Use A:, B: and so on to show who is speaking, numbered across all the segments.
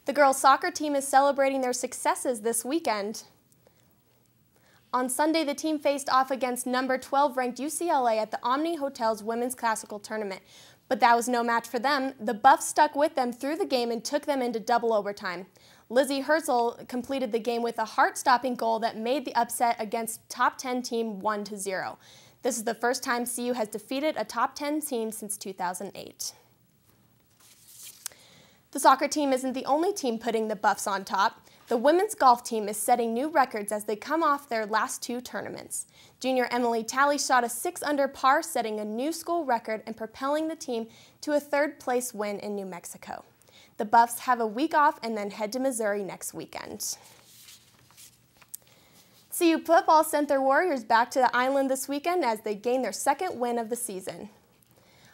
A: The girls' soccer team is celebrating their successes this weekend. On Sunday, the team faced off against number 12 ranked UCLA at the Omni Hotel's Women's Classical Tournament. But that was no match for them. The Buffs stuck with them through the game and took them into double overtime. Lizzie Herzl completed the game with a heart-stopping goal that made the upset against top 10 team 1-0. This is the first time CU has defeated a top 10 team since 2008. The soccer team isn't the only team putting the Buffs on top. The women's golf team is setting new records as they come off their last two tournaments. Junior Emily Talley shot a 6 under par, setting a new school record and propelling the team to a third-place win in New Mexico. The Buffs have a week off and then head to Missouri next weekend. CU football sent their Warriors back to the island this weekend as they gained their second win of the season.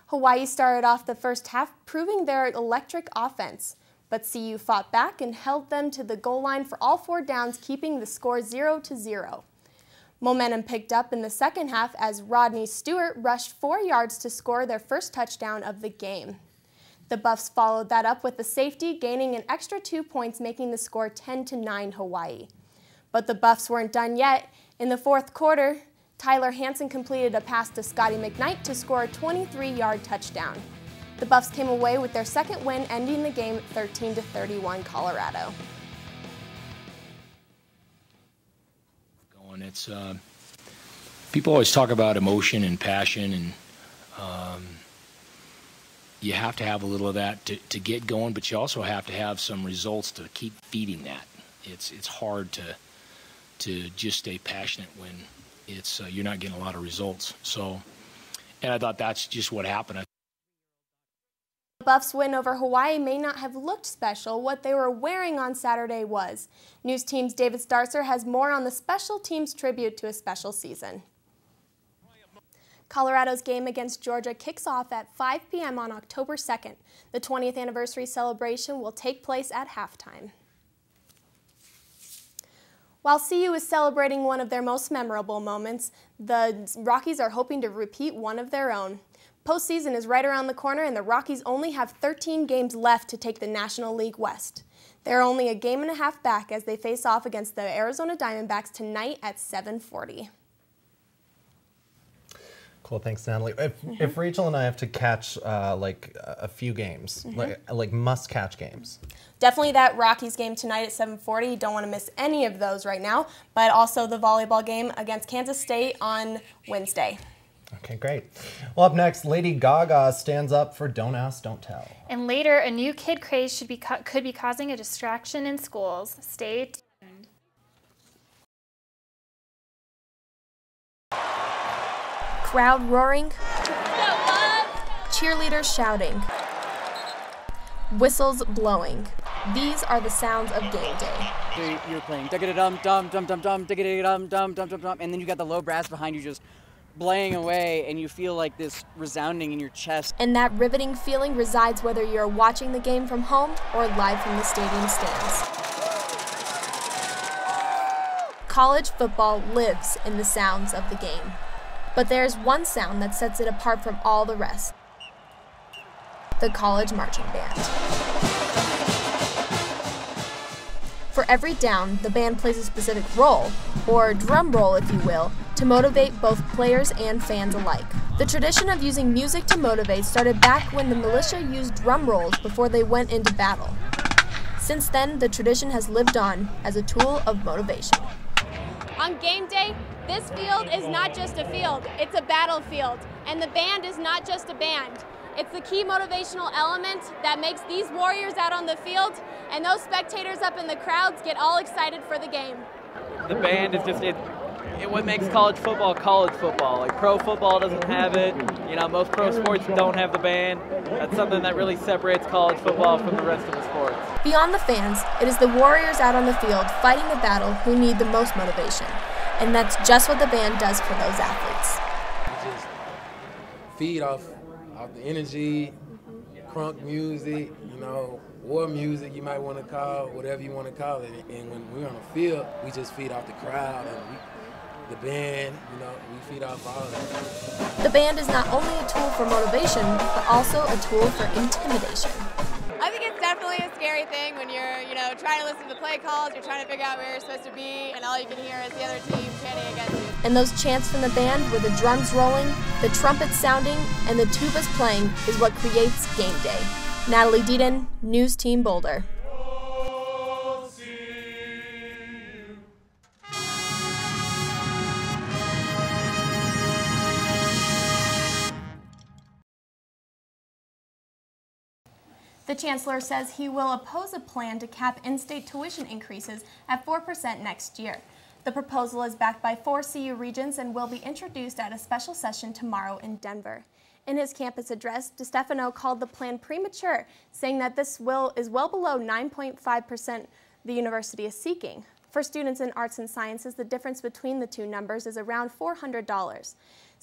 A: Hawaii started off the first half proving their electric offense, but CU fought back and held them to the goal line for all 4 downs, keeping the score 0-0. Momentum picked up in the second half as Rodney Stewart rushed 4 yards to score their first touchdown of the game. The Buffs followed that up with a safety, gaining an extra 2 points, making the score 10-9 Hawaii. But the Buffs weren't done yet. In the fourth quarter, Tyler Hansen completed a pass to Scotty McKnight to score a 23-yard touchdown. The Buffs came away with their second win, ending the game 13-31 Colorado.
B: It's people always talk about emotion and passion, and you have to have a little of that to get going, but you also have to have some results to keep feeding that. It's hard to just stay passionate when you're not getting a lot of results. So, and I thought that's just what happened.
A: The Buffs' win over Hawaii may not have looked special. What they were wearing on Saturday was. News Team's David Starcer has more on the special teams tribute to a special season. Colorado's game against Georgia kicks off at 5 p.m. on October 2nd. The 20th anniversary celebration will take place at halftime. While CU is celebrating one of their most memorable moments, the Rockies are hoping to repeat one of their own. Postseason is right around the corner, and the Rockies only have 13 games left to take the National League West. They're only a game and a half back as they face off against the Arizona Diamondbacks tonight at 7:40.
C: Cool, thanks, Natalie. If Rachel and I have to catch like a few games, like must-catch games.
A: Definitely that Rockies game tonight at 7:40. You don't want to miss any of those right now, but also the volleyball game against Kansas State on Wednesday.
C: Okay, great. Well, up next, Lady Gaga stands up for Don't Ask, Don't Tell.
D: And later, a new kid craze could be causing a distraction in schools. Stay tuned.
A: Crowd roaring, cheerleaders shouting, whistles blowing. These are the sounds of game day.
E: You're playing dum-dum-dum-dum-dum-dum, dum-dum-dum-dum-dum, and then you got the low brass behind you just blaying away, and you feel like this resounding in your chest.
A: And that riveting feeling resides whether you're watching the game from home or live from the stadium stands. College football lives in the sounds of the game. But there's one sound that sets it apart from all the rest: the college marching band. For every down, the band plays a specific role, or drum roll if you will, to motivate both players and fans alike. The tradition of using music to motivate started back when the militia used drum rolls before they went into battle. Since then, the tradition has lived on as a tool of motivation.
F: On game day, this field is not just a field, it's a battlefield. And the band is not just a band. It's the key motivational element that makes these Warriors out on the field and those spectators up in the crowds get all excited for the game.
G: The band is just what makes college football. Like pro football doesn't have it. You know, most pro sports don't have the band. That's something that really separates college football from the rest of the sports.
A: Beyond the fans, it is the Warriors out on the field fighting the battle who need the most motivation. And that's just what the band does for those athletes.
H: Just feed off the energy, crunk music, you know, war music you might want to call, whatever you want to call it. And when we're on the field, we just feed off the crowd and the band, you know, we feed off all of that.
A: The band is not only a tool for motivation, but also a tool for intimidation.
F: I think it's definitely a scary thing when you're, trying to listen to the play calls, you're trying to figure out where you're supposed to be, and all you can hear is the other team chanting against you.
A: And those chants from the band with the drums rolling, the trumpets sounding, and the tubas playing is what creates game day. Natalie Deaton, News Team Boulder. The Chancellor says he will oppose a plan to cap in-state tuition increases at 4% next year. The proposal is backed by 4 CU regions and will be introduced at a special session tomorrow in Denver. In his campus address, DeStefano called the plan premature, saying that this is well below 9.5% the university is seeking. For students in arts and sciences, the difference between the two numbers is around $400.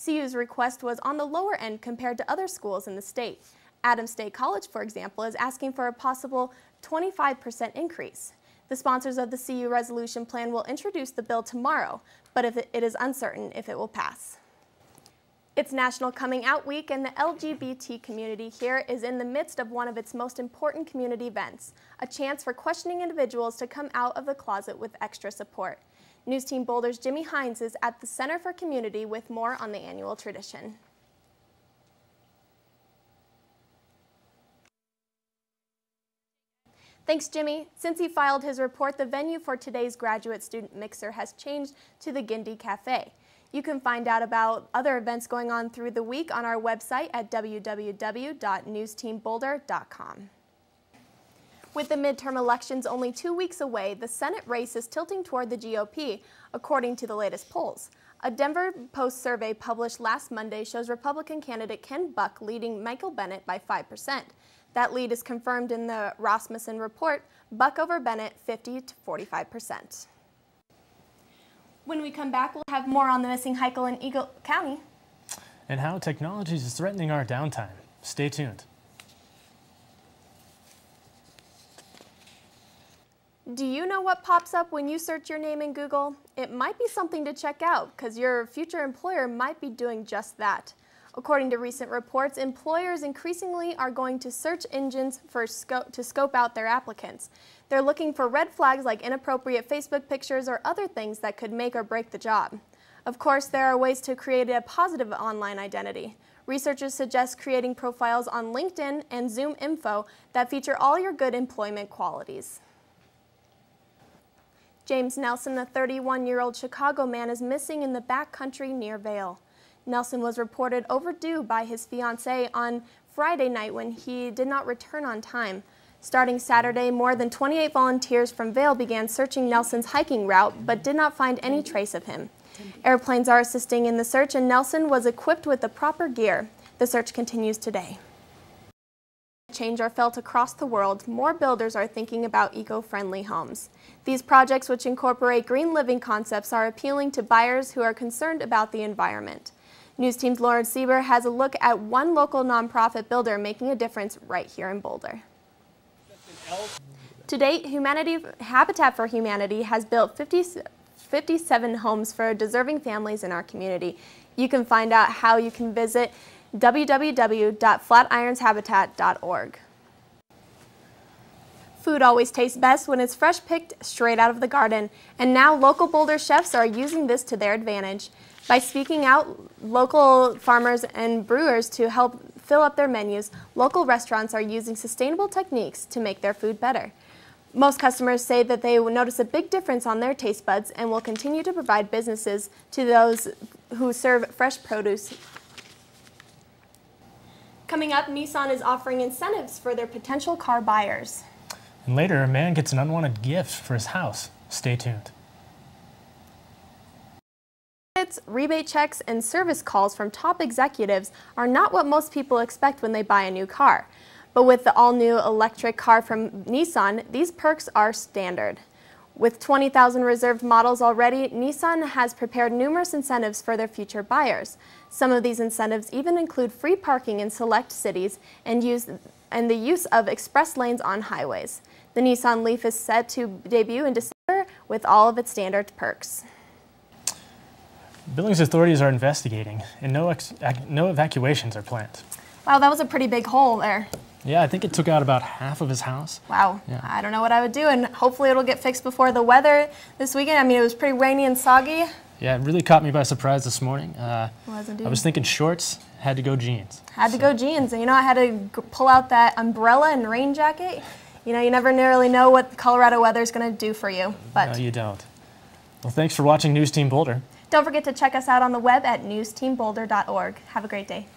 A: CU's request was on the lower end compared to other schools in the state. Adams State College, for example, is asking for a possible 25% increase. The sponsors of the CU resolution plan will introduce the bill tomorrow, but it is uncertain if it will pass. It's National Coming Out Week, and the LGBT community here is in the midst of one of its most important community events, a chance for questioning individuals to come out of the closet with extra support. News Team Boulder's Jimmy Hines is at the Center for Community with more on the annual tradition. Thanks, Jimmy. Since he filed his report, the venue for today's graduate student mixer has changed to the Gindie Cafe. You can find out about other events going on through the week on our website at www.newsteamboulder.com. With the midterm elections only 2 weeks away, the Senate race is tilting toward the GOP, according to the latest polls. A Denver Post survey published last Monday shows Republican candidate Ken Buck leading Michael Bennet by 5%. That lead is confirmed in the Rasmussen report, Buck over Bennett 50 to 45%. When we come back, we'll have more on the missing Heichel in Eagle County.
I: And how technology is threatening our downtime. Stay tuned.
A: Do you know what pops up when you search your name in Google? It might be something to check out, because your future employer might be doing just that. According to recent reports, employers increasingly are going to search engines to scope out their applicants. They're looking for red flags like inappropriate Facebook pictures or other things that could make or break the job. Of course, there are ways to create a positive online identity. Researchers suggest creating profiles on LinkedIn and Zoom Info that feature all your good employment qualities. James Nelson, a 31-year-old Chicago man, is missing in the backcountry near Vail. Nelson was reported overdue by his fiancée on Friday night when he did not return on time. Starting Saturday, more than 28 volunteers from Vail began searching Nelson's hiking route, but did not find any trace of him. Airplanes are assisting in the search, and Nelson was equipped with the proper gear. The search continues today. Change are felt across the world. More builders are thinking about eco-friendly homes. These projects, which incorporate green living concepts, are appealing to buyers who are concerned about the environment. News Team's Lauren Sieber has a look at one local nonprofit builder making a difference right here in Boulder. To date, Habitat for Humanity has built 57 homes for deserving families in our community. You can find out how you can visit www.flatironshabitat.org. Food always tastes best when it's fresh picked straight out of the garden, and now local Boulder chefs are using this to their advantage. By speaking out local farmers and brewers to help fill up their menus, local restaurants are using sustainable techniques to make their food better. Most customers say that they will notice a big difference on their taste buds and will continue to provide businesses to those who serve fresh produce. Coming up, Nissan is offering incentives for their potential car buyers.
I: And later, a man gets an unwanted gift for his house. Stay tuned.
A: Rebate checks and service calls from top executives are not what most people expect when they buy a new car. But with the all-new electric car from Nissan, these perks are standard. With 20,000 reserved models already, Nissan has prepared numerous incentives for their future buyers. Some of these incentives even include free parking in select cities and the use of express lanes on highways. The Nissan Leaf is set to debut in December with all of its standard perks.
I: Billings authorities are investigating, and no evacuations are planned.
A: Wow, that was a pretty big hole there.
I: Yeah, I think it took out about half of his house.
A: Wow.
I: Yeah.
A: I don't know what I would do, and hopefully it'll get fixed before the weather this weekend. I mean, it was pretty rainy and soggy.
I: Yeah, it really caught me by surprise this morning. I
A: Wasn't
I: was thinking shorts, had to go jeans.
A: Had to go jeans, and I had to pull out that umbrella and rain jacket. You never really know what the Colorado weather is going to do for you. But
I: No, you don't. Well, thanks for watching News Team Boulder.
A: don't forget to check us out on the web at newsteamboulder.org. Have a great day.